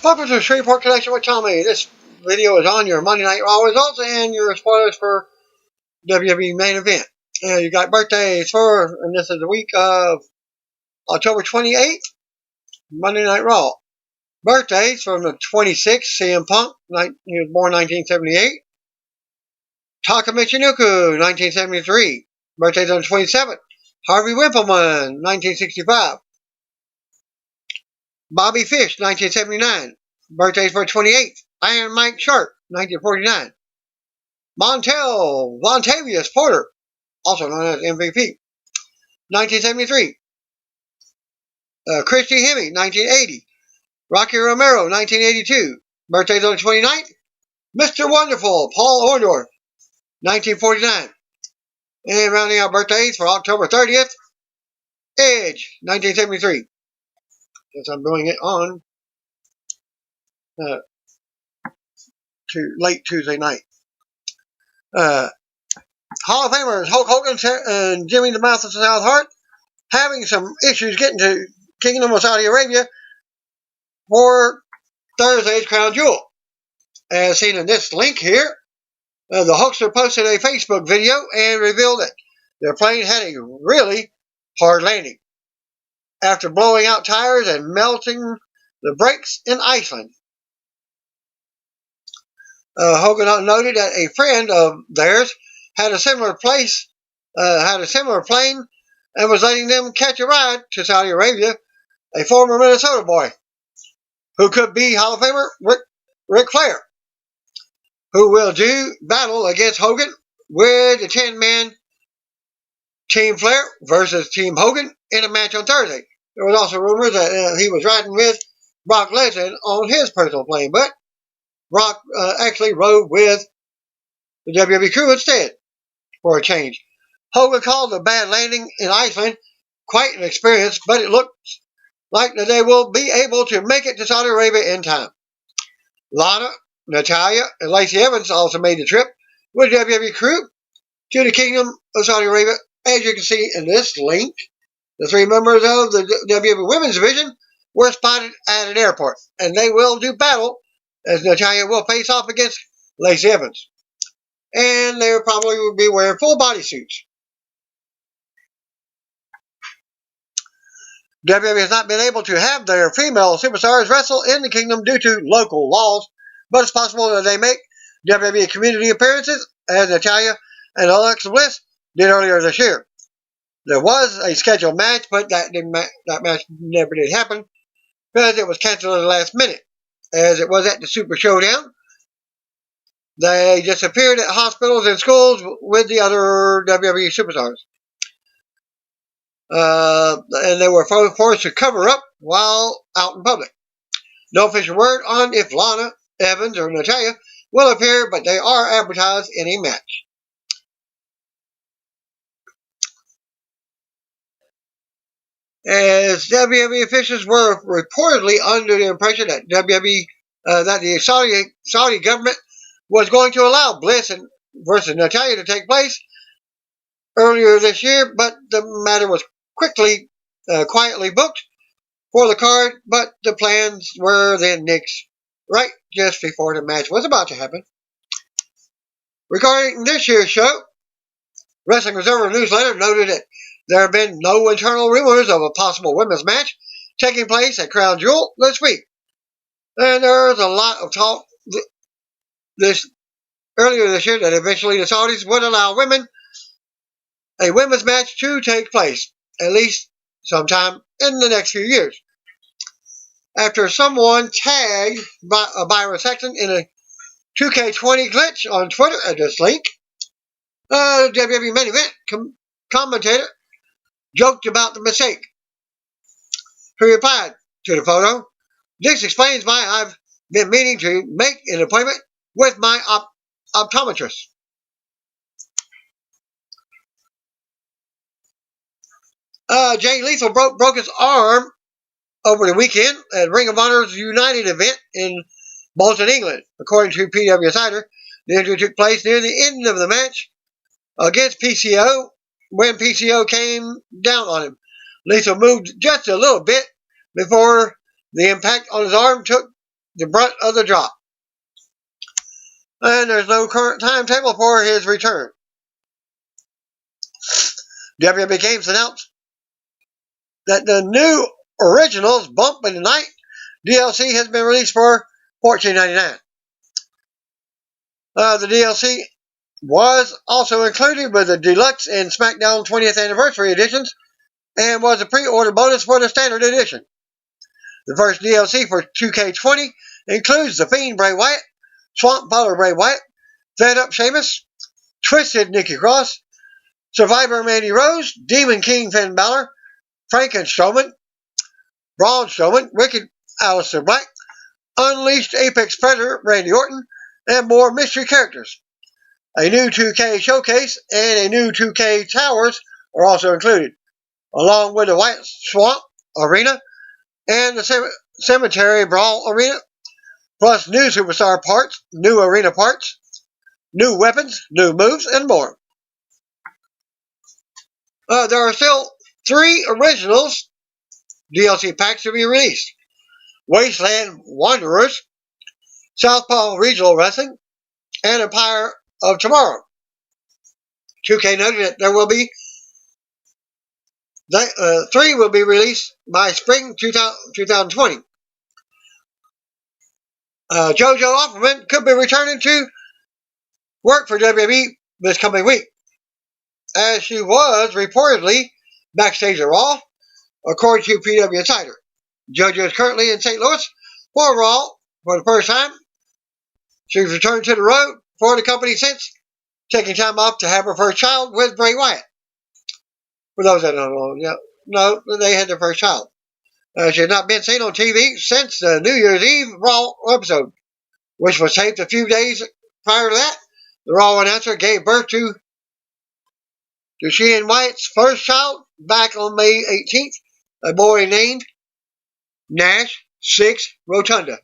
Welcome to the Shreveport Connection with Tommy. This video is on your Monday Night Raw results and your spoilers for WWE main event. And you got birthdays and this is the week of October 28th, Monday Night Raw. Birthdays from the 26th, CM Punk, he was born 1978. Taka Michinoku, 1973. Birthdays on the 27th. Harvey Wippleman, 1965. Bobby Fish, 1979. Birthdays for 28th. Iron Mike Sharp, 1949. Vontavious Porter, also known as MVP, 1973. Christy Hemme, 1980. Rocky Romero, 1982. Birthdays on the 29th. Mr. Wonderful, Paul Orndorff, 1949. And rounding out birthdays for October 30th, Edge, 1973. Since I'm doing it on to late Tuesday night. Hall of Famers Hulk Hogan and Jimmy the Mouth of South Hart having some issues getting to Kingdom of Saudi Arabia for Thursday's Crown Jewel. As seen in this link here, the Hulkster posted a Facebook video and revealed that their plane had a really hard landing after blowing out tires and melting the brakes in Iceland. Hogan noted that a friend of theirs had a similar plane and was letting them catch a ride to Saudi Arabia, a former Minnesota boy who could be Hall of Famer Ric Flair, who will do battle against Hogan with the 10-man Team Flair versus Team Hogan in a match on Thursday. There was also rumors that he was riding with Brock Lesnar on his personal plane, but Brock actually rode with the WWE crew instead for a change. Hogan called the bad landing in Iceland quite an experience, but it looks like that they will be able to make it to Saudi Arabia in time. Lana, Natalya, and Lacey Evans also made the trip with the WWE crew to the Kingdom of Saudi Arabia. As you can see in this link, the three members of the WWE Women's Division were spotted at an airport, and they will do battle as Natalya will face off against Lacey Evans. And they will probably be wearing full bodysuits. WWE has not been able to have their female superstars wrestle in the kingdom due to local laws, but it's possible that they make WWE community appearances as Natalya and Alexa Bliss did earlier this year. There was a scheduled match, but that match never did happen because it was canceled at the last minute. As it was at the Super Showdown, they disappeared at hospitals and schools with the other WWE superstars. And they were forced to cover up while out in public. No official word on if Lana, Evans, or Natalya will appear, but they are advertised in a match. As WWE officials were reportedly under the impression that that the Saudi government was going to allow Bliss versus Natalya to take place earlier this year, but the matter was quietly booked for the card, but the plans were then nixed right just before the match was about to happen. Regarding this year's show, Wrestling Observer Newsletter noted that there have been no internal rumors of a possible women's match taking place at Crown Jewel this week. And there's a lot of talk earlier this year that eventually the Saudis would allow a women's match to take place, at least sometime in the next few years. After someone tagged Byron Saxton in a 2K20 glitch on Twitter at this link, the WWE main event commentator joked about the mistake. He replied to the photo, "This explains why I've been meaning to make an appointment with my optometrist." Jay Lethal broke his arm over the weekend at Ring of Honor's United event in Bolton, England. According to PW Insider, the injury took place near the end of the match against PCO when PCO came down on him. Lethal moved just a little bit before the impact on his arm took the brunt of the drop. And there's no current timetable for his return. WWE Games announced that the new Originals Bump in the Night DLC has been released for $14.99. The DLC was also included with the Deluxe and SmackDown 20th Anniversary editions and was a pre-order bonus for the Standard Edition. The first DLC for 2K20 includes The Fiend Bray Wyatt, Swamp Powder Bray Wyatt, Fed Up Sheamus, Twisted Nikki Cross, Survivor Mandy Rose, Demon King Finn Balor, Franken Strowman, Braun Strowman, Wicked Aleister Black, Unleashed Apex Predator Randy Orton, and more mystery characters. A new 2K showcase and a new 2K towers are also included, along with the White Swamp Arena and the Cemetery Brawl Arena, plus new superstar parts, new arena parts, new weapons, new moves, and more. There are still 3 Originals DLC packs to be released. Wasteland Wanderers, Southpaw Regional Wrestling, and Empire of Tomorrow. 2K noted that there will be 3 will be released by spring 2020. JoJo Offerman could be returning to work for WWE this coming week, as she was reportedly backstage at Raw, according to PW Insider. JoJo is currently in St. Louis for Raw for the first time. She's returned to the road for the company since taking time off to have her first child with Bray Wyatt. For those that don't know, no, they had their first child. She had not been seen on TV since the New Year's Eve Raw episode, which was taped a few days prior to that. The Raw announcer gave birth to Shane Wyatt's first child back on May 18th, a boy named Nash 6 Rotunda.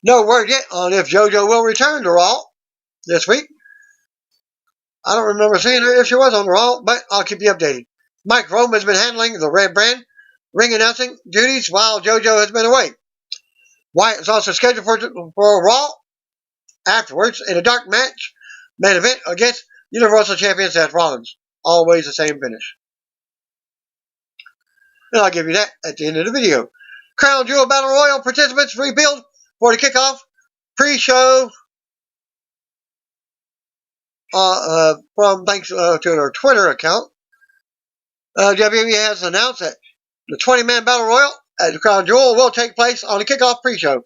No word yet on if JoJo will return to Raw this week. I don't remember seeing her if she was on Raw, but I'll keep you updated. Mike Rome has been handling the Red Brand ring announcing duties while JoJo has been away. Wyatt is also scheduled for Raw afterwards in a dark match main event against Universal Champion Seth Rollins. Always the same finish. And I'll give you that at the end of the video. Crown Jewel Battle Royal participants rebuild for the kickoff pre-show from thanks to their Twitter account. WWE has announced that the 20-man Battle Royal at the Crown Jewel will take place on the kickoff pre-show.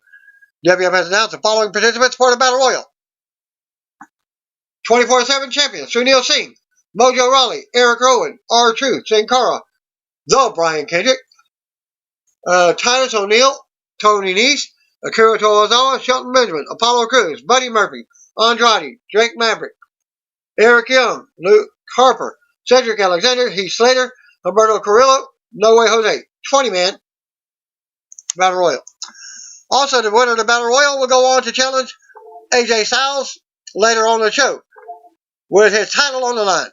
WWE has announced the following participants for the Battle Royal. 24/7 champion Sunil Singh, Mojo Rawley, Eric Rowan, R-Truth, Sin Cara, The Brian Kendrick, Titus O'Neil, Tony Nese, Akira Tozawa, Shelton Benjamin, Apollo Crews, Buddy Murphy, Andrade, Drake Maverick, Eric Young, Luke Harper, Cedric Alexander, Heath Slater, Humberto Carrillo, No Way Jose. 20-man Battle Royal. Also, the winner of the Battle Royal will go on to challenge AJ Styles later on in the show with his title on the line.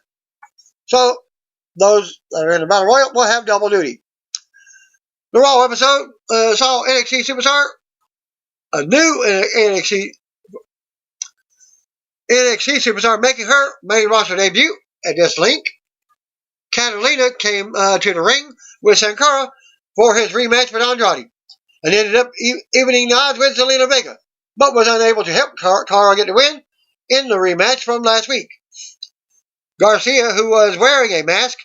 So, those that are in the Battle Royal will have double duty. The Raw episode saw NXT superstar, a new NXT superstar making her main roster debut at this link. Catalina came to the ring with Sin Cara for his rematch with Andrade and ended up evening the odds with Zelina Vega, but was unable to help Cara get the win in the rematch from last week. Garcia, who was wearing a mask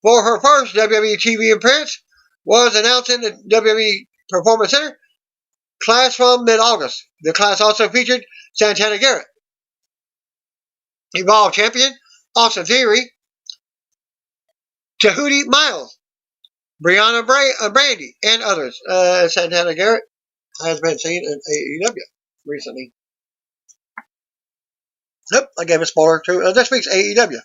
for her first WWE TV appearance, was announced in the WWE Performance Center class from mid-August. The class also featured Santana Garrett, Evolve Champion Austin Theory, Tahuti Miles, Brianna Brandy, and others. Santana Garrett has been seen in AEW recently. Nope, I gave a spoiler to this week's AEW.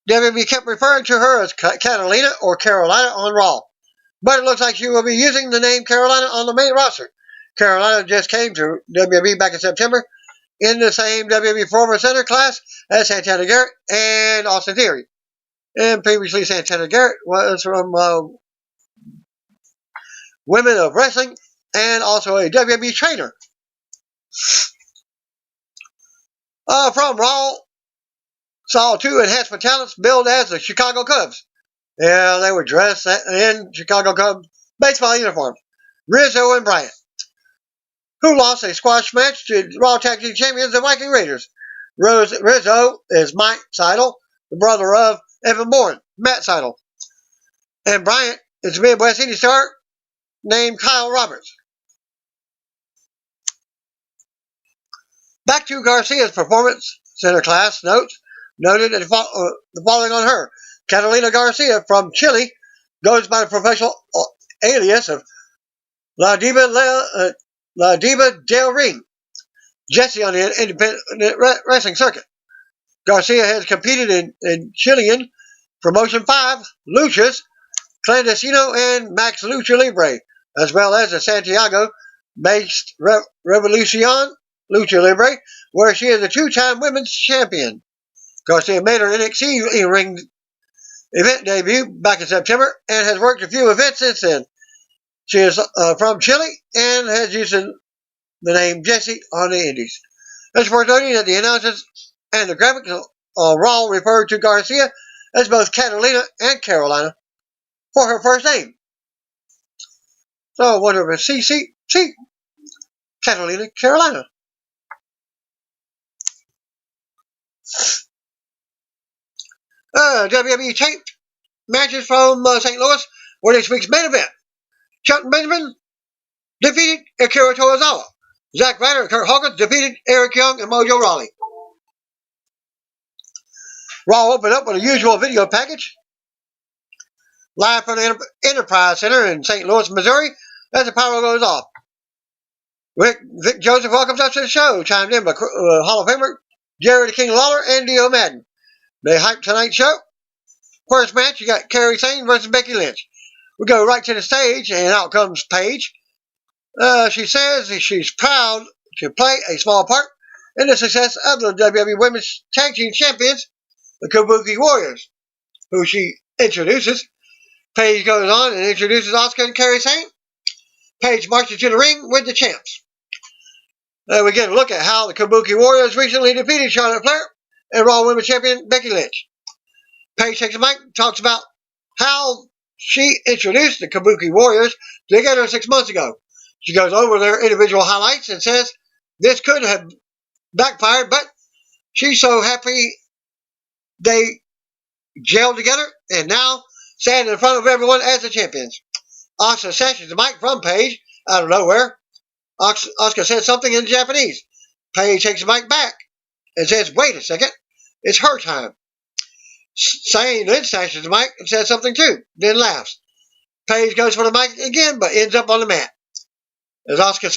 WWE kept referring to her as Catalina or Carolina on Raw, but it looks like she will be using the name Carolina on the main roster. Carolina just came to WWE back in September in the same WWE Performance Center class as Santana Garrett and Austin Theory. And previously Santana Garrett was from Women of Wrestling, and also a WWE trainer. From Raw, saw two enhancement talents billed as the Chicago Cubs. Yeah, they were dressed in Chicago Cubs baseball uniforms. Rizzo and Bryant, who lost a squash match to Raw Tag Team Champions, the Viking Raiders. Rizzo is Mike Seidel, the brother of Evan Bourne, Matt Seidel. And Bryant is a Midwest Indie star named Kyle Roberts. Back to Garcia's performance, center class notes noted the following on her. Catalina Garcia from Chile goes by the professional alias of La Diva del Ring. Jessie on the independent wrestling circuit. Garcia has competed in Chilean Promotion 5, Luchas, Clandestino, and Max Lucha Libre, as well as the Santiago-based Revolucion Lucha Libre, where she is a two-time women's champion. Garcia made her NXT ring event debut back in September and has worked a few events since then. She is from Chile and has used the name Jessie on the Indies. It's worth noting that the announcers and the graphics on Raw referred to Garcia as both Catalina and Carolina for her first name. So I wonder if it's C, Catalina, Carolina. WWE taped matches from St. Louis were this week's main event. Shelton Benjamin defeated Akira Tozawa. Zack Ryder and Kurt Hawkins defeated Eric Young and Mojo Rawley. Raw opened up with a usual video package. Live from the Enterprise Center in St. Louis, Missouri, as the power goes off. Vic Joseph welcomes us to the show, chimed in by Hall of Famer Jerry the King Lawler and Dio Madden. They hyped tonight's show. First match, you got Kairi Sane versus Becky Lynch. We go right to the stage, and out comes Paige. She says she's proud to play a small part in the success of the WWE Women's Tag Team Champions, the Kabuki Warriors, who she introduces. Paige goes on and introduces Asuka and Kairi Sane. Paige marches to the ring with the champs. We get a look at how the Kabuki Warriors recently defeated Charlotte Flair and Raw Women's Champion Becky Lynch. Paige takes the mic and talks about how she introduced the Kabuki Warriors together 6 months ago. She goes over their individual highlights and says this could have backfired, but she's so happy they gelled together and now stand in front of everyone as the champions. Asuka snatches the mic from Paige out of nowhere. Asuka says something in Japanese. Paige takes the mic back and says, "Wait a second, it's her time." Sane then snatches the mic and says something too, then laughs. Paige goes for the mic again, but ends up on the mat. As Asuka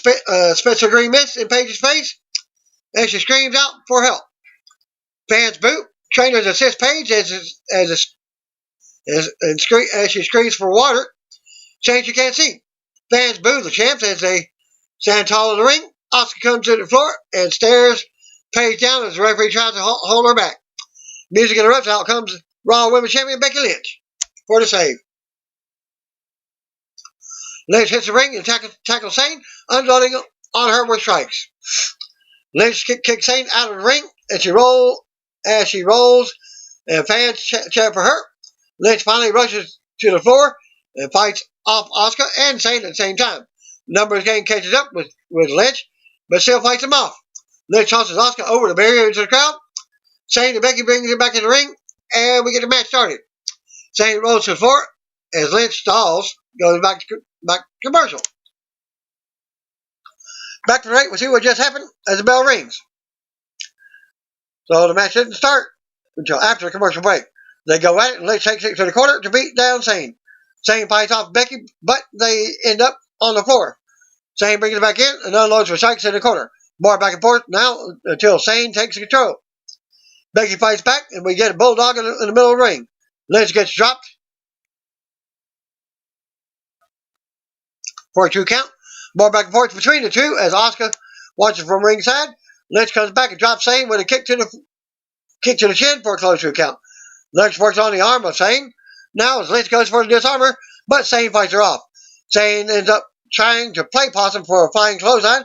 spits her green mist in Paige's face, and she screams out for help. Fans boo. Trainers assist Paige as she screams for water, saying she can't see. Fans boo the champs as they stand tall in the ring. Asuka comes to the floor and stares Paige down as the referee tries to hold her back. Music interrupts. Out comes Raw Women's Champion Becky Lynch for the save. Lynch hits the ring and tackles Sane, unloading on her with strikes. Lynch kicks Sane out of the ring and she rolls and fans cheer for her. Lynch finally rushes to the floor and fights off Asuka and Sane at the same time. Numbers game catches up with Lynch, but still fights him off. Lynch tosses Asuka over the barrier into the crowd. Sane and Becky brings her back in the ring, and we get the match started. Sane rolls to the floor as Lynch stalls, goes back to commercial. Back to the ring, we'll see what just happened as the bell rings. So the match didn't start until after the commercial break. They go at it, and Lynch takes it to the corner to beat down Sane. Sane fights off Becky, but they end up on the floor. Sane brings it back in and unloads for strikes in the corner. More back and forth now until Sane takes control. Becky fights back, and we get a bulldog in the middle of the ring. Lynch gets dropped for a 2 count. More back and forth between the two as Asuka watches from ringside. Lynch comes back and drops Sane with a kick to the chin for a close 2 count. Lynch works on the arm of Sane. Now as Lynch goes for the disarmer, but Sane fights her off. Sane ends up trying to play possum for a flying clothesline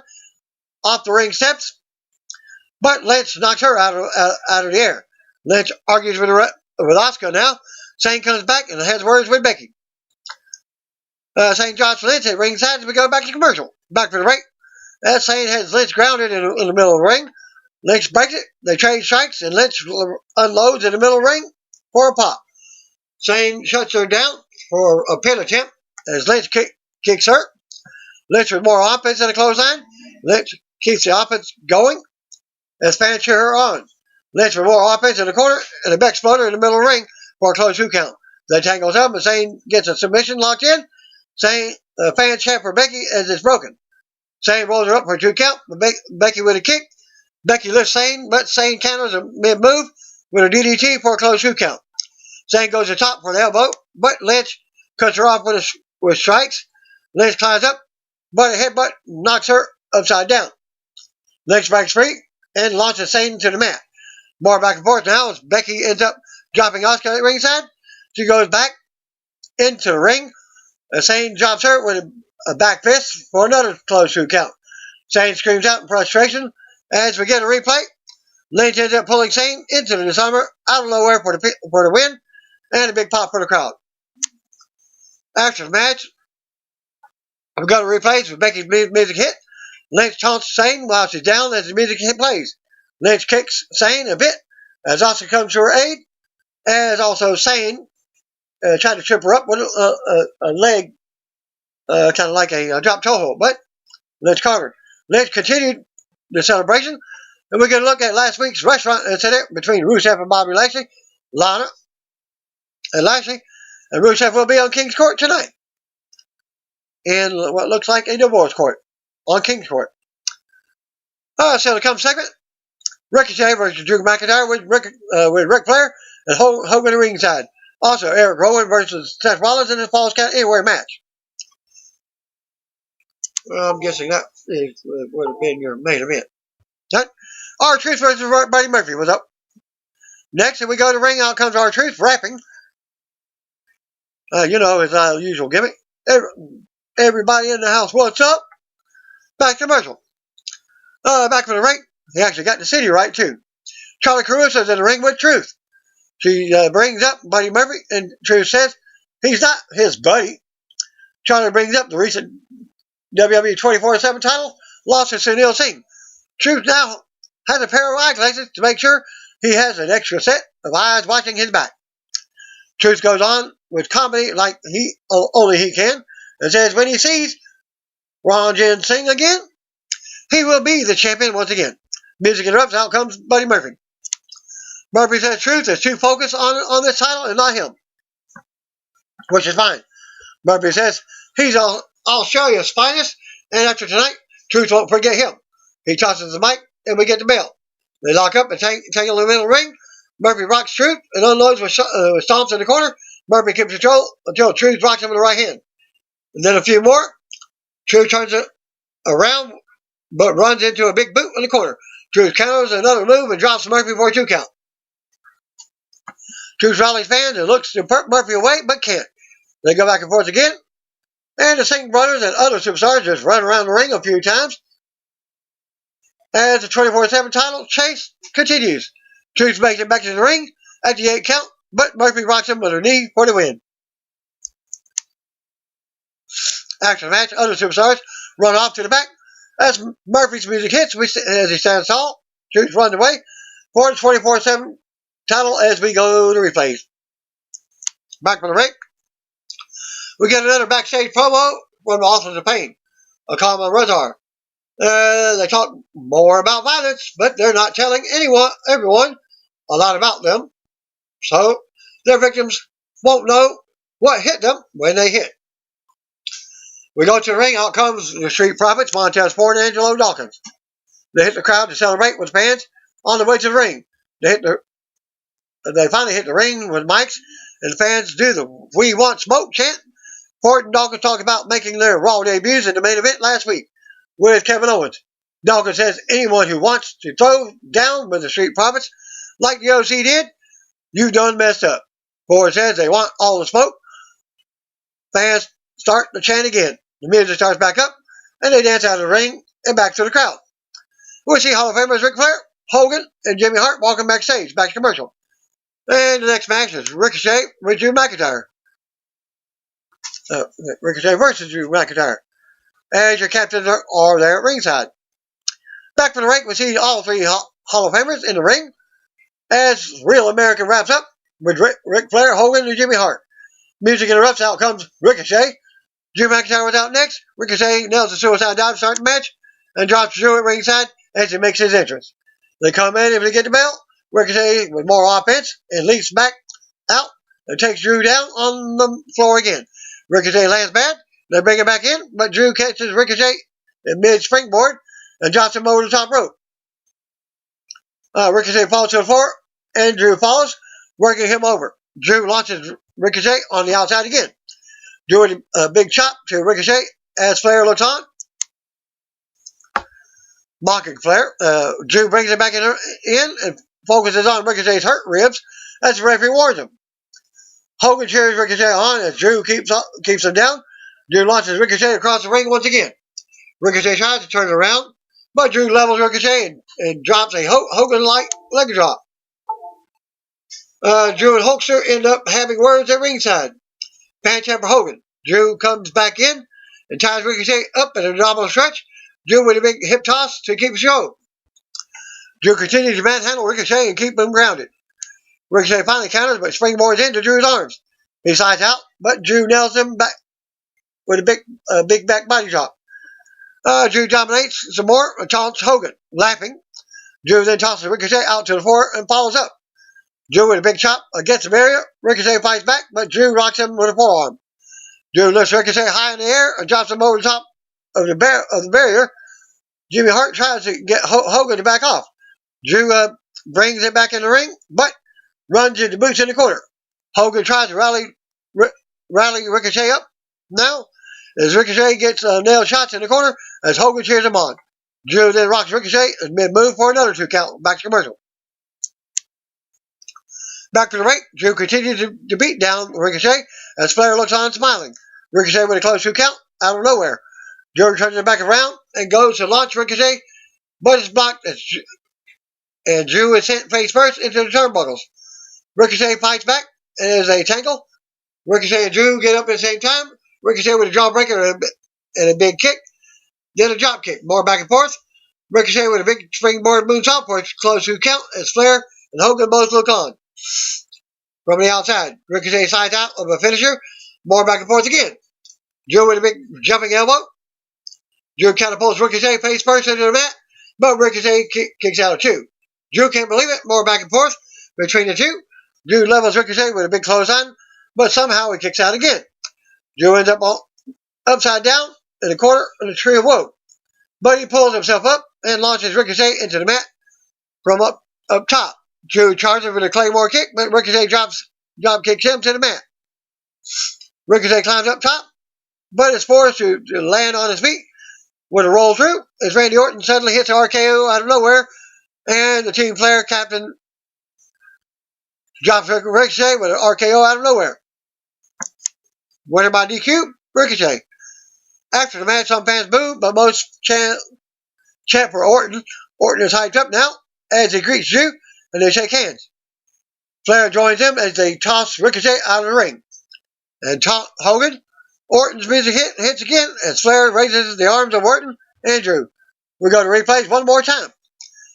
off the ring steps, but Lynch knocks her out of the air. Lynch argues with Asuka now. Sane comes back and has words with Becky. Sane drops Lynch at ringside as we go back to commercial. Back for the break. As Sane has Lynch grounded in the middle of the ring. Lynch breaks it. They trade strikes and Lynch unloads in the middle of the ring for a pop. Sane shuts her down for a pin attempt as Lynch kicks her. Lynch with more offense than a clothesline. Lynch keeps the offense going as fans cheer her on. Lynch with more offense in the corner and a back exploder in the middle of the ring for a close 2 count. They tangles up and Sane gets a submission locked in. Sane, fans chant for Becky as it's broken. Sane rolls her up for a 2 count. Becky with a kick. Becky lifts Sane, but Sane counters a mid-move with a DDT for a close 2 count. Sane goes to top for an elbow, but Lynch cuts her off with strikes. Lynch climbs up, but a headbutt knocks her upside down. Lynch breaks free and launches Sane to the mat. More back and forth now as Becky ends up dropping Asuka at ringside. She goes back into the ring. Sane drops her with a back fist for another close 2 count. Sane screams out in frustration as we get a replay. Lynch ends up pulling Sane into the disarmer out of nowhere for the win and a big pop for the crowd. After the match, we go to replays with Becky's music hit. Lynch taunts Sane while she's down as the music hit plays. Lynch kicks Sane a bit as Asuka comes to her aid, as also Sane tried to trip her up with a leg, kind of like a drop toe hold, but Lynch caught her. Lynch continued the celebration, and we're going to look at last week's restaurant incident between Rusev and Bobby Lashley, Lana, and Lashley, and Rusev will be on King's Court tonight in what looks like a divorce court on King's Court. So to come second, Ricochet versus Drew McIntyre with Ric Flair and Hogan ringside. Also, Eric Rowan versus Seth Rollins in the Falls Count Anywhere match. Well, I'm guessing that would have been your main event. R-Truth versus Buddy Murphy was up. Next, if we go to ring, out comes R-Truth rapping. His usual gimmick. Everybody in the house, what's up? Back to commercial. Back from the ring. He actually got the city right, too. Charlie Caruso's in the ring with Truth. She brings up Buddy Murphy, and Truth says he's not his buddy. Charlie brings up the recent WWE 24/7 title loss to Sunil Singh. Truth now has a pair of eyeglasses to make sure he has an extra set of eyes watching his back. Truth goes on with comedy like only he can, and says when he sees Ranjit Singh again, he will be the champion once again. Music interrupts, out comes Buddy Murphy. Murphy says Truth is too focused on this title and not him, which is fine. Murphy says he's Australia's finest, and after tonight, Truth won't forget him. He tosses the mic, and we get the bell. They lock up and tangle in the middle ring. Murphy rocks Truth and unloads with stomps in the corner. Murphy keeps control until Truth rocks him with the right hand. And then a few more. Truth turns it around, but runs into a big boot in the corner. Truth counters another move and drops Murphy for a 2 count. Truth rallies fans and looks to perk Murphy away, but can't. They go back and forth again. And the Singh brothers and other superstars just run around the ring a few times as the 24/7 title chase continues. Truth makes it back to the ring at the 8 count, but Murphy rocks him with her knee for the win. After the match, other superstars run off to the back as Murphy's music hits as he stands tall. Truth runs away for the 24/7 title as we go to replays. Back from the break. We get another backstage promo from the Authors of Pain, Akama Razar. They talk more about violence, but they're not telling everyone a lot about them. So their victims won't know what hit them when they hit. We go to the ring. Out comes the Street Profits, Montez Ford and Angelo Dawkins. They hit the crowd to celebrate with fans on the way to the ring. They finally hit the ring with mics, and the fans do the "We Want Smoke" chant. Ford and Dawkins talk about making their Raw debuts in the main event last week with Kevin Owens. Dawkins says anyone who wants to throw down with the Street Profits, like the OC did, you done messed up. Ford says they want all the smoke. Fans start the chant again. The music starts back up, and they dance out of the ring and back to the crowd. We see Hall of Famers Ric Flair, Hogan, and Jimmy Hart walking backstage, back to commercial. And the next match is Ricochet with Drew McIntyre. Ricochet versus Drew McIntyre. As your captains are there at ringside. Back for the ring, we see all three Hall of Famers in the ring as Real American wraps up with Ric Flair, Hogan, and Jimmy Hart. Music interrupts, out comes Ricochet. Drew McIntyre was out next. Ricochet nails the suicide dive to start the match and drops Drew at ringside as he makes his entrance. They come in, if they get the bell, Ricochet with more offense and leaps back out and takes Drew down on the floor again. Ricochet lands bad. They bring him back in, but Drew catches Ricochet in mid-springboard and drops him over the top rope. Ricochet falls to the floor, and Drew follows, working him over. Drew launches Ricochet on the outside again. Doing a big chop to Ricochet as Flair looks on. Mocking Flair. Drew brings him back in and focuses on Ricochet's hurt ribs as the referee warns him. Hogan cheers Ricochet on as Drew keeps him down. Drew launches Ricochet across the ring once again. Ricochet tries to turn it around, but Drew levels Ricochet and drops a Hogan-like leg drop. Drew and Hulkster end up having words at ringside. Pan-champ for Hogan. Drew comes back in and ties Ricochet up in a double stretch. Drew with a big hip toss to keep the show. Drew continues to manhandle Ricochet and keep him grounded. Ricochet finally counters, but springboards into Drew's arms. He slides out, but Drew nails him back with a big back body drop. Drew dominates some more and taunts Hogan, laughing. Drew then tosses Ricochet out to the floor and follows up. Drew with a big chop against the barrier. Ricochet fights back, but Drew rocks him with a forearm. Drew lifts Ricochet high in the air and drops him over the top of the barrier. Jimmy Hart tries to get Hogan to back off. Drew brings him back in the ring, but runs into boots in the corner. Hogan tries to rally Ricochet up now as Ricochet gets nailed shots in the corner as Hogan cheers him on. Drew then rocks Ricochet as mid-move for another 2 count. Back to commercial. Back to the ring, Drew continues to beat down Ricochet as Flair looks on smiling. Ricochet with a close 2 count out of nowhere. Drew turns it back around and goes to launch Ricochet, but it's blocked and Drew is sent face first into the turnbuckles. Ricochet fights back and there's a tangle. Ricochet and Drew get up at the same time. Ricochet with a jawbreaker and a big kick. Then a drop kick. More back and forth. Ricochet with a big springboard moonsault for a close 2 count as Flair and Hogan both look on. From the outside, Ricochet slides out of a finisher. More back and forth again. Drew with a big jumping elbow. Drew catapults Ricochet face first into the mat, but Ricochet kicks out of 2. Drew can't believe it. More back and forth between the two. Drew levels Ricochet with a big clothesline, but somehow he kicks out again. Drew ends up upside down in the corner of the Tree of Woe. But he pulls himself up and launches Ricochet into the mat from up top. Drew charges with a Claymore kick, but Ricochet drop kicks him to the mat. Ricochet climbs up top, but is forced to land on his feet with a roll through as Randy Orton suddenly hits an RKO out of nowhere, and the Team Flair captain drops Ricochet with an RKO out of nowhere. Winner by DQ, Ricochet. After the match, some fans boo, but most chant for Orton. Orton is hyped up now as he greets Drew, and they shake hands. Flair joins them as they toss Ricochet out of the ring. And taunt Hogan. Orton's music hits again as Flair raises the arms of Orton and Drew. We go to replays one more time.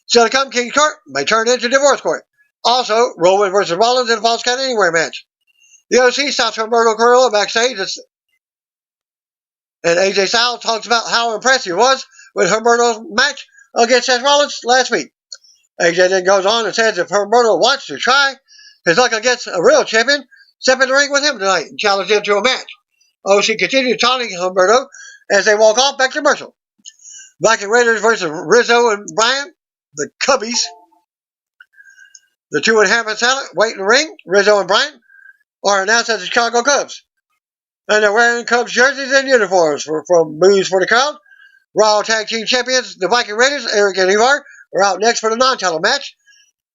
Still to come, King's Court may turn into divorce court. Also, Roman versus Rollins in a Falls Count Anywhere match. The OC stops Humberto Carrillo backstage, and AJ Styles talks about how impressed he was with Humberto's match against Seth Rollins last week. AJ then goes on and says if Humberto wants to try his luck against a real champion, step in the ring with him tonight and challenge him to a match. OC continues taunting Humberto as they walk off back to commercial. Viking Raiders versus Rizzo and Bryan, the Cubbies. The 2.5 talent wait in the ring. Rizzo and Bryan are announced as the Chicago Cubs. And they're wearing Cubs jerseys and uniforms from Boos for the Crowd. Raw Tag Team Champions, the Viking Raiders, Eric and Ivar, are out next for the non-title match.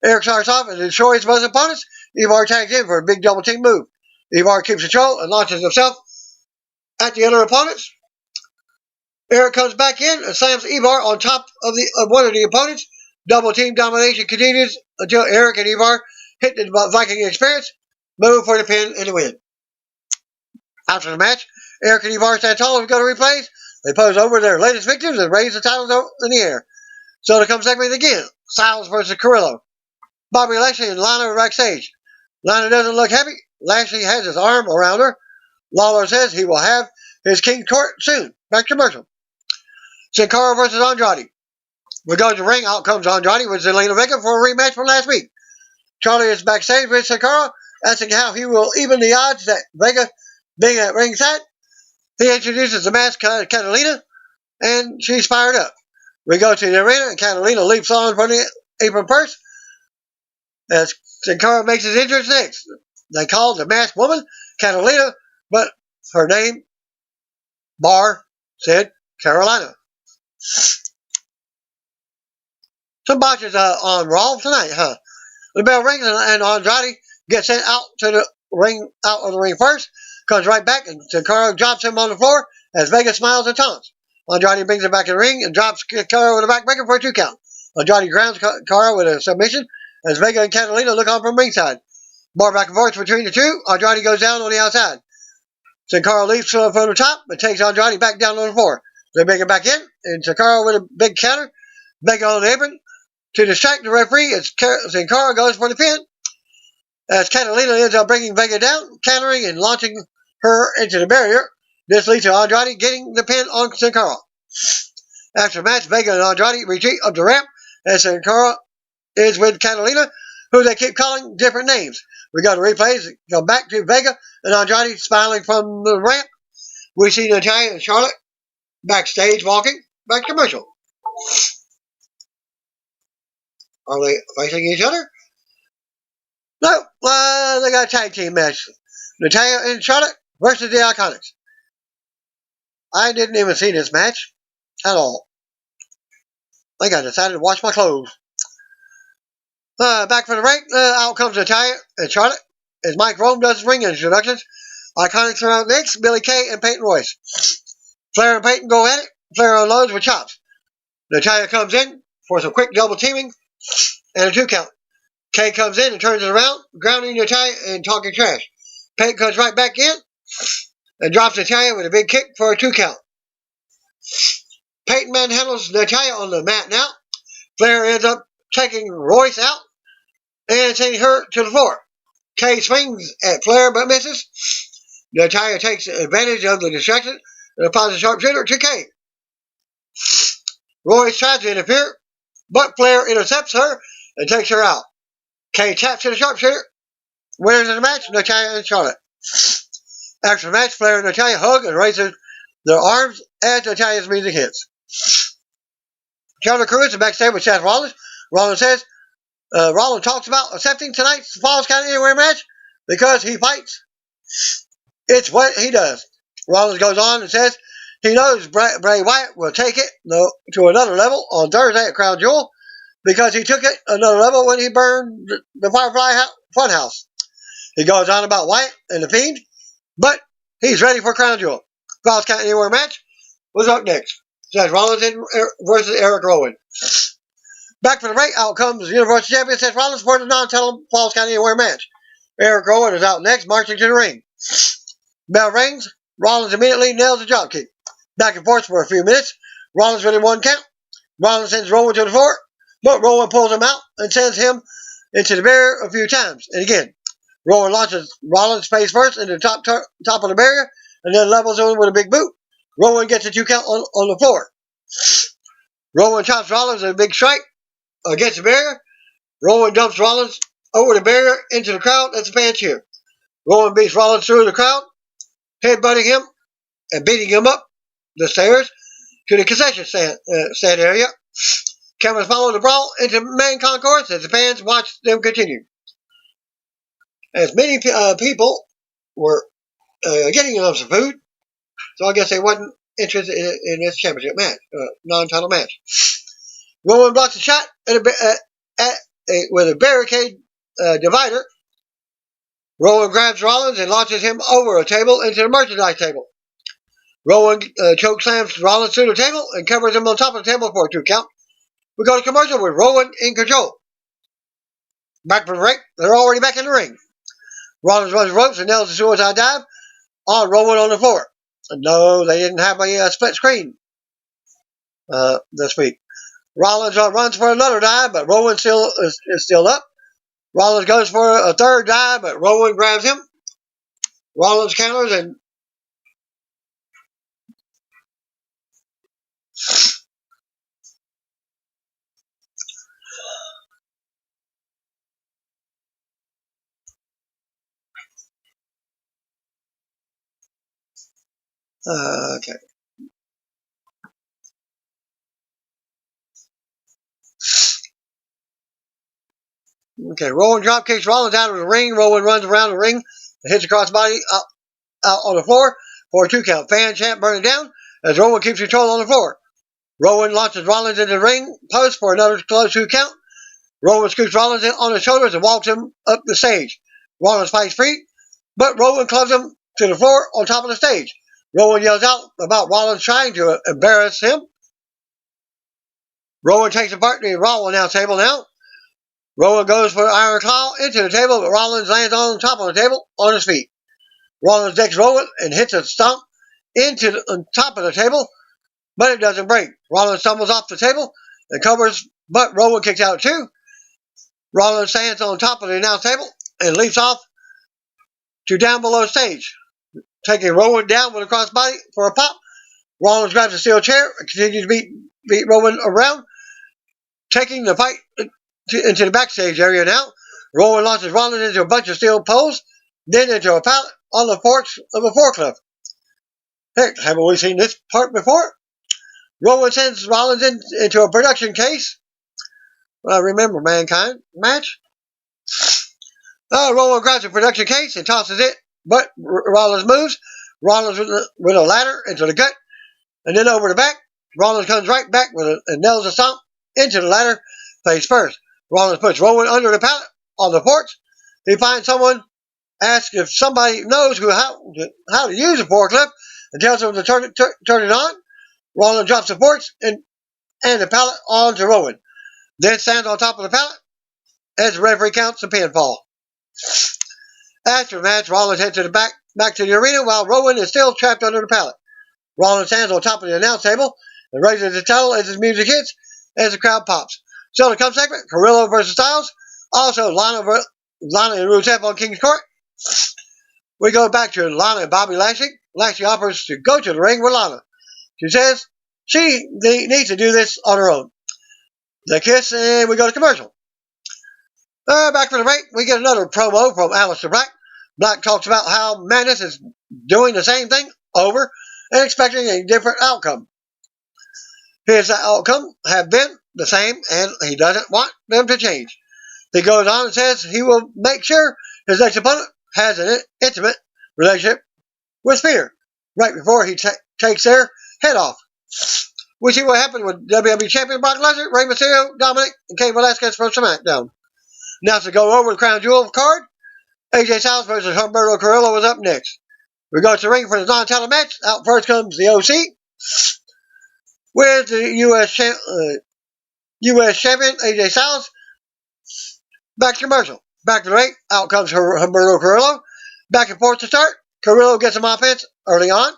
Eric starts off and destroys both opponents. Ivar tags in for a big double team move. Ivar keeps control and launches himself at the other opponents. Eric comes back in and slams Ivar on top of one of the opponents. Double team domination continues until Eric and Ivar hit the Viking experience, move for the pin and the win. After the match, Eric and Ivar stand tall and go to replays. They pose over their latest victims and raise the titles in the air. So to come segment again, Styles versus Carrillo. Bobby Lashley and Lana are backstage. Lana doesn't look happy. Lashley has his arm around her. Lawler says he will have his King court soon. Back to commercial. Sin Cara versus Andrade. We go to the ring. Out comes Andrade with Zelina Vega for a rematch from last week. Charlie is backstage with Sin Cara, asking how he will even the odds that Vega being at ringside. He introduces the masked Catalina, and she's fired up. We go to the arena, and Catalina leaps on from the apron first as Sin Cara makes his entrance next. They call the masked woman Catalina, but her name, said Carolina. Some botches on Raw tonight, huh? The bell rings and Andrade gets sent out of the ring first, comes right back, and Sin Cara drops him on the floor as Vega smiles and taunts. Andrade brings him back in the ring and drops Cara with a backbreaker for a 2 count. Andrade grounds Cara with a submission as Vega and Catalina look on from ringside. More back and forth between the two. Andrade goes down on the outside. Sin Cara leaps from the top but takes Andrade back down on the floor. They bring him back in, and Sin Cara with a big counter. Vega on the apron to distract the referee as Sin Cara goes for the pin. As Catalina ends up bringing Vega down, countering and launching her into the barrier. This leads to Andrade getting the pin on Sin Cara. After the match, Vega and Andrade retreat up the ramp as Sin Cara is with Catalina, who they keep calling different names. We go to replays, go back to Vega and Andrade smiling from the ramp. We see Natalya and Charlotte backstage walking. Back to commercial. Are they facing each other? No, they got a tag team match. Natalya and Charlotte versus the Iconics. I didn't even see this match at all. I think I decided to wash my clothes. Back from the break, out comes Natalya and Charlotte as Mike Rome does his ring introductions. Iconics are out next, Billy Kay and Peyton Royce. Flair and Peyton go at it. Flair unloads with chops. Natalya comes in for some quick double teaming and a 2 count. Kay comes in and turns it around, grounding Natalya and talking trash. Peyton comes right back in and drops Natalya with a big kick for a 2 count. Peyton manhandles Natalya on the mat now. Flair ends up taking Royce out and sending her to the floor. Kay swings at Flair but misses. Natalya takes advantage of the distraction and applies a sharpshooter to Kay. Royce tries to interfere, but Flair intercepts her and takes her out. Kay taps to the sharpshooter. Winners of the match, Natalya and Charlotte. After the match, Flair and Natalya hug and raise their arms as Natalya's music hits. Charlotte Crew is backstage with Seth Rollins. Rollins says, Rollins talks about accepting tonight's Falls Count Anywhere match because he fights. It's what he does. Rollins goes on and says he knows Bray Wyatt will take it to another level on Thursday at Crown Jewel because he took it another level when he burned the Firefly Funhouse. He goes on about Wyatt and the Fiend, but he's ready for Crown Jewel. Falls Count Anywhere match was up next. Seth Rollins versus Eric Rowan. Back from the break, out comes Universal Champion Seth Rollins for the non-title Falls Count Anywhere match. Eric Rowan is out next, marching to the ring. Bell rings. Rollins immediately nails a dropkick. Back and forth for a few minutes. Rollins winning 1 count. Rollins sends Rowan to the floor, but Rowan pulls him out and sends him into the barrier a few times. And again, Rowan launches Rollins face first into the top of the barrier and then levels him with a big boot. Rowan gets a 2 count on the floor. Rowan chops Rollins with a big strike against the barrier. Rowan dumps Rollins over the barrier into the crowd as a fan cheer. Rowan beats Rollins through the crowd, headbutting him and beating him up the stairs to the concession stand area. Cameras follow the brawl into the main concourse as the fans watch them continue. As many people were getting them some food, so I guess they wasn't interested in this championship match, non-title match. Rowan blocks a shot with a barricade divider. Rowan grabs Rollins and launches him over a table into the merchandise table. Rowan choke slams Rollins through the table and covers him on top of the table for a 2 count. We go to commercial with Rowan in control. Back from the break, they're already back in the ring. Rollins runs the ropes and nails the suicide dive on Rowan on the floor. No, they didn't have a split screen this week. Rollins runs for another dive, but Rowan is still up. Rollins goes for a third dive, but Rowan grabs him. Rollins counters and okay. Okay, Rowan drop kicks Rollins out of the ring. Rowan runs around the ring and hits across body out on the floor for a 2 count. Fan chant burning down as Rowan keeps control on the floor. Rowan launches Rollins into the ring post for another close 2 count. Rowan scoots Rollins on his shoulders and walks him up the stage. Rollins fights free, but Rowan clubs him to the floor on top of the stage. Rowan yells out about Rollins trying to embarrass him. Rowan takes apart the Raw announce table now. Rowan goes for Iron Claw into the table, but Rollins lands on top of the table on his feet. Rollins decks Rowan and hits a stomp into the top of the table, but it doesn't break. Rollins stumbles off the table and covers, but Rowan kicks out too. Rollins stands on top of the announce table and leaps off to down below stage, taking Rowan down with a crossbody for a pop. Rollins grabs a steel chair and continues to beat Rowan around, taking the fight into the backstage area now. Rowan launches Rollins into a bunch of steel poles, then into a pallet on the porch of a forklift. Heck, haven't we seen this part before? Rowan sends Rollins into a production case. Remember Mankind match? Rowan grabs a production case and tosses it, but Rollins moves. Rollins with a ladder into the gut, and then over the back. Rollins comes right back and nails a stomp into the ladder face first. Rollins puts Rowan under the pallet on the porch. He finds someone, asks if somebody knows how to use a forklift, and tells them to turn it on. Rollins drops the porch and the pallet onto Rowan. Then stands on top of the pallet as the referee counts the pinfall. After the match, Rollins heads back to the arena while Rowan is still trapped under the pallet. Rollins stands on top of the announce table and raises the towel as his music hits as the crowd pops. Still to come segment, Carrillo versus Styles. Also, Lana and Rusev on King's Court. We go back to Lana and Bobby Lashley. Lashley offers to go to the ring with Lana. She says she needs to do this on her own. They kiss and we go to commercial. Back from the break, we get another promo from Aleister Black. Black talks about how Madness is doing the same thing over and expecting a different outcome. His outcome have been the same, and he doesn't want them to change. He goes on and says he will make sure his next opponent has an intimate relationship with Spear right before he takes their head off. We see what happened with WWE Champion Brock Lesnar, Rey Mysterio, Dominic, and Cain Velasquez from SmackDown. Now to go over the Crown Jewel card, AJ Styles versus Humberto Carrillo is up next. We go to the ring for the non-title match. Out first comes the OC with the U.S. champion AJ Styles. Back to commercial. Back to the ring. Out comes Humberto Carrillo. Back and forth to start. Carrillo gets some offense early on.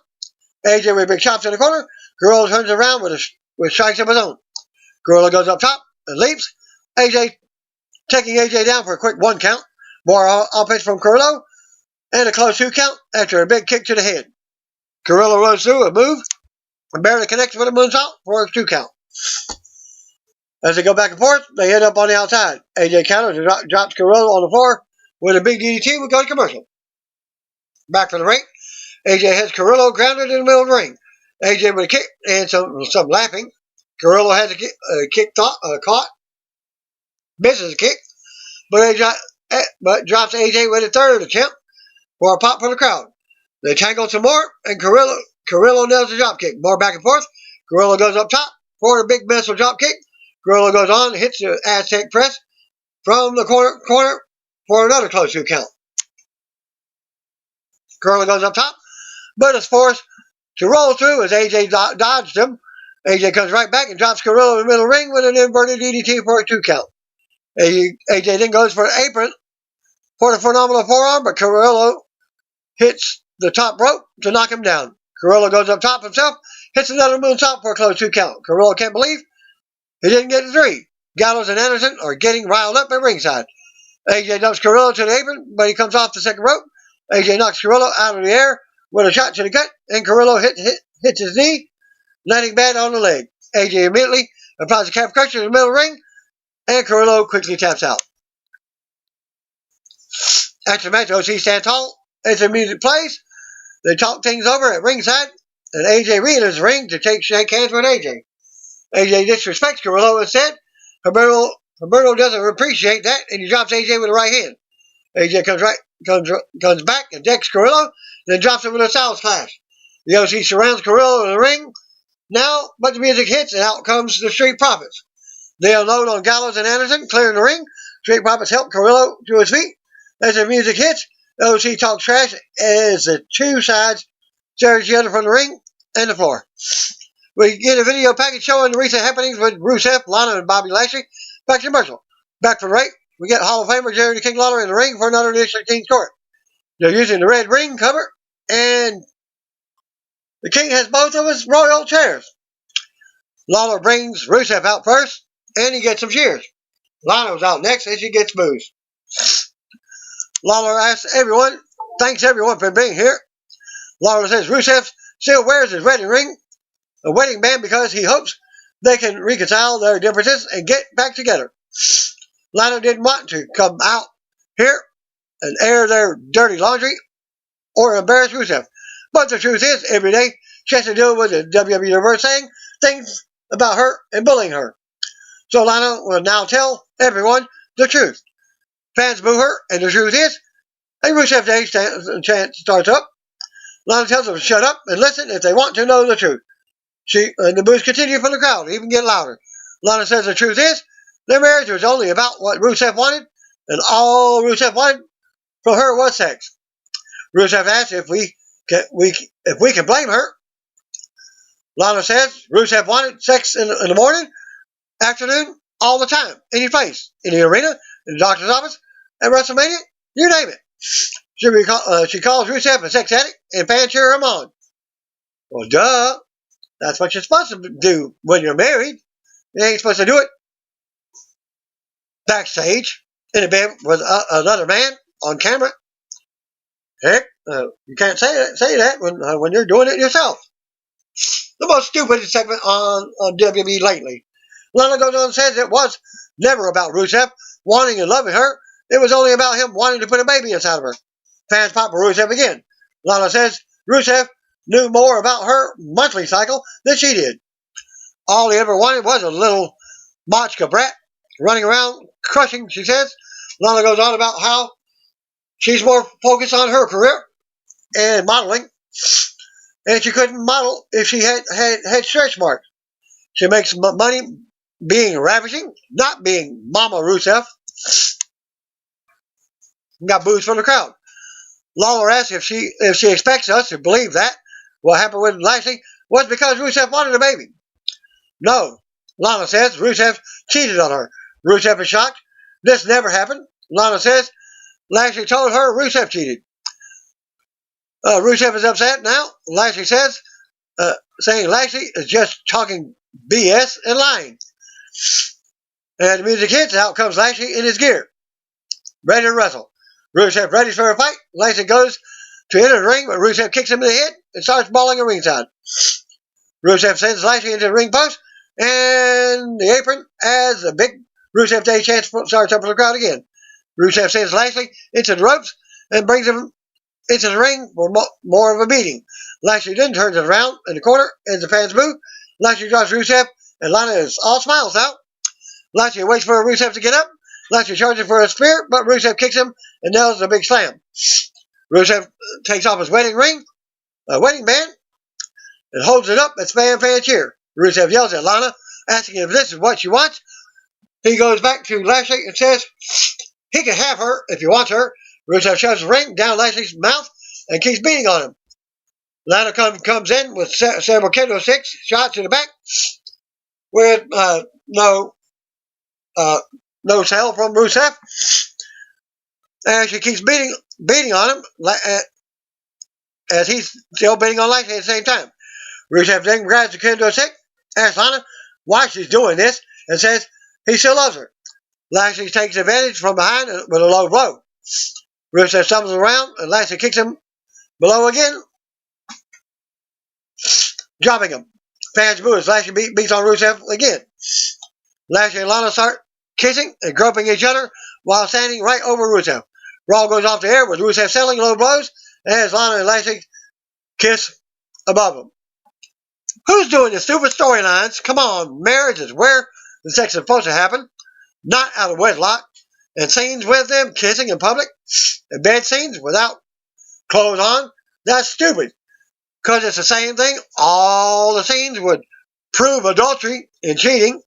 AJ with big chops in the corner. Carrillo turns around with strikes of his own. Carrillo goes up top and leaps. AJ taking AJ down for a quick 1 count. More offense from Carrillo. And a close 2 count after a big kick to the head. Carrillo runs through a move and barely connects with a moonsault for a 2 count. As they go back and forth, they end up on the outside. AJ counters and drops Carrillo on the floor with a big DDT. We go to commercial. Back from the ring, AJ has Carrillo grounded in the middle of the ring. AJ with a kick and some laughing. Carrillo has a kick caught. Misses a kick, but drops AJ with a third attempt for a pop from the crowd. They tangle some more, and Carrillo nails the drop kick. More back and forth. Carrillo goes up top for a big missile drop kick. Carrillo goes on and hits the Aztec press from the corner for another close 2 count. Carrillo goes up top, but is forced to roll through as AJ dodged him. AJ comes right back and drops Carrillo in the middle ring with an inverted DDT for a 2 count. AJ then goes for an apron for the phenomenal forearm, but Carrillo hits the top rope to knock him down. Carrillo goes up top himself, hits another moonsault for a close 2 count. Carrillo can't believe he didn't get the 3. Gallows and Anderson are getting riled up at ringside. AJ dumps Carrillo to the apron, but he comes off the second rope. AJ knocks Carrillo out of the air with a shot to the gut, and Carrillo hits his knee, landing bad on the leg. AJ immediately applies a calf crusher in the middle ring, and Carrillo quickly taps out. After the match, OC stands tall as the music plays. They talk things over at ringside, and AJ re-enters the ring to shake hands with AJ. AJ disrespects Carrillo instead. Humberto doesn't appreciate that, and he drops AJ with a right hand. AJ comes back and decks Carrillo, then drops him with a Styles Clash. The OC surrounds Carrillo in the ring now, but the music hits, and out comes the Street Profits. They unload on Gallows and Anderson, clearing the ring. Street Profits help Carrillo to his feet. As the music hits, the OC talks trash as the two sides stare at each other from the ring and the floor. We get a video package showing the recent happenings with Rusev, Lana, and Bobby Lashley. Back to commercial. Back from break, we get Hall of Famer Jerry the King Lawler in the ring for another edition of King's Court. They're using the red ring cover, and the King has both of his royal chairs. Lawler brings Rusev out first, and he gets some cheers. Lana's out next, and she gets boos. Lawler thanks everyone for being here. Lawler says Rusev still wears his wedding band because he hopes they can reconcile their differences and get back together. Lana didn't want to come out here and air their dirty laundry or embarrass Rusev. But the truth is, every day she has to deal with the WWE Universe saying things about her and bullying her. So Lana will now tell everyone the truth. Fans boo her, and the truth is, a Rusev Day chant starts up. Lana tells them to shut up and listen if they want to know the truth. And the boos continue from the crowd, even get louder. Lana says the truth is, their marriage was only about what Rusev wanted, and all Rusev wanted from her was sex. Rusev asks if we can blame her. Lana says Rusev wanted sex in the morning, afternoon, all the time, in your face, in the arena, in the doctor's office, at WrestleMania, you name it. She calls Rusev a sex addict, and fans cheer him on. Well, duh. That's what you're supposed to do when you're married. You ain't supposed to do it backstage in a bed with another man on camera. Heck, you can't say that when you're doing it yourself. The most stupid segment on WWE lately. Lana goes on and says it was never about Rusev wanting and loving her. It was only about him wanting to put a baby inside of her. Fans pop for Rusev again. Lana says Rusev knew more about her monthly cycle than she did. All he ever wanted was a little Machka brat running around crushing, she says. Lana goes on about how she's more focused on her career and modeling, and she couldn't model if she had stretch marks. She makes money being ravishing, not being Mama Rusev. Got boos from the crowd. Lawler asks if she expects us to believe that what happened with Lashley was because Rusev wanted a baby. No, Lana says Rusev cheated on her. Rusev is shocked. This never happened. Lana says Lashley told her Rusev cheated. Rusev is upset now. Lashley says, saying Lashley is just talking BS and lying. And the music hits. Out comes Lashley in his gear, ready to wrestle. Rusev ready for a fight. Lashley goes to enter the ring, but Rusev kicks him in the head and starts bawling at ringside. Rusev sends Lashley into the ring post and the apron as the big Rusev Day chant starts up in the crowd again. Rusev sends Lashley into the ropes and brings him into the ring for more of a beating. Lashley then turns it around in the corner as the fans boo. Lashley drops Rusev and Lana is all smiles now. Lashley waits for Rusev to get up. Lashley charges for a spear, but Rusev kicks him and nails a big slam. Rusev takes off his wedding band, and holds it up as fan cheer. Rusev yells at Lana, asking if this is what she wants. He goes back to Lashley and says he can have her if he wants her. Rusev shoves the ring down Lashley's mouth and keeps beating on him. Lana comes in with several kendo sticks, shots in the back, with no sell from Rusev, and she keeps beating on him as he's still beating on Lashley at the same time. Rusev then grabs the kendo stick, asks Lana why she's doing this, and says he still loves her. Lashley takes advantage from behind with a low blow. Rusev stumbles around, and Lashley kicks him below again, dropping him. Fans boo as Lashley beats on Rusev again. Lashley and Lana start kissing and groping each other while standing right over Rusev. Brawl goes off the air with Rusev selling low blows as Lana and Lashley kiss above him. Who's doing the stupid storylines? Come on, marriage is where the sex is supposed to happen, not out of wedlock. And scenes with them kissing in public, and bed scenes without clothes on, that's stupid. Because it's the same thing. All the scenes would prove adultery and cheating.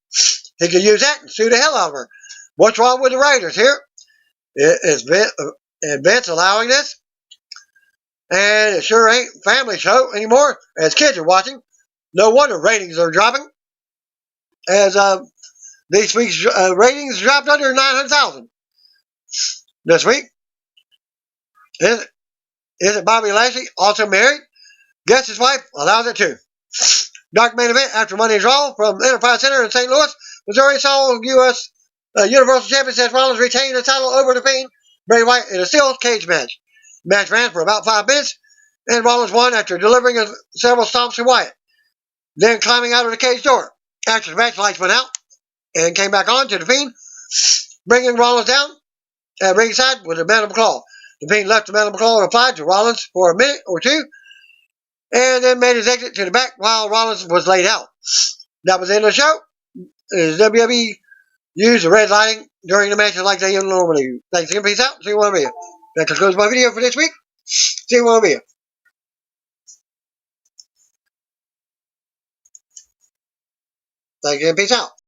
He could use that and sue the hell out of her. What's wrong with the writers here? Is Vince allowing this? And it sure ain't a family show anymore, as kids are watching. No wonder ratings are dropping. As this week's ratings dropped under 900,000 this week. Isn't Bobby Lashley also married? Guess his wife allows it too. Dark main event after Monday's Raw from Enterprise Center in St. Louis, Missouri saw U.S. Universal Champion Seth Rollins retain the title over the Fiend, Bray Wyatt, in a steel cage match. The match ran for about 5 minutes, and Rollins won after delivering several stomps to Wyatt, then climbing out of the cage door. After the match, lights went out and came back on to the Fiend, bringing Rollins down at ringside with a mandible claw. The Fiend left the mandible claw and applied to Rollins for a minute or two, and then made his exit to the back while Rollins was laid out. That was the end of the show. WWE used the red lighting during the matches like they normally do. Thanks again. Peace out. See you in one video. That concludes my video for this week. See you in one video. Thanks again. Peace out.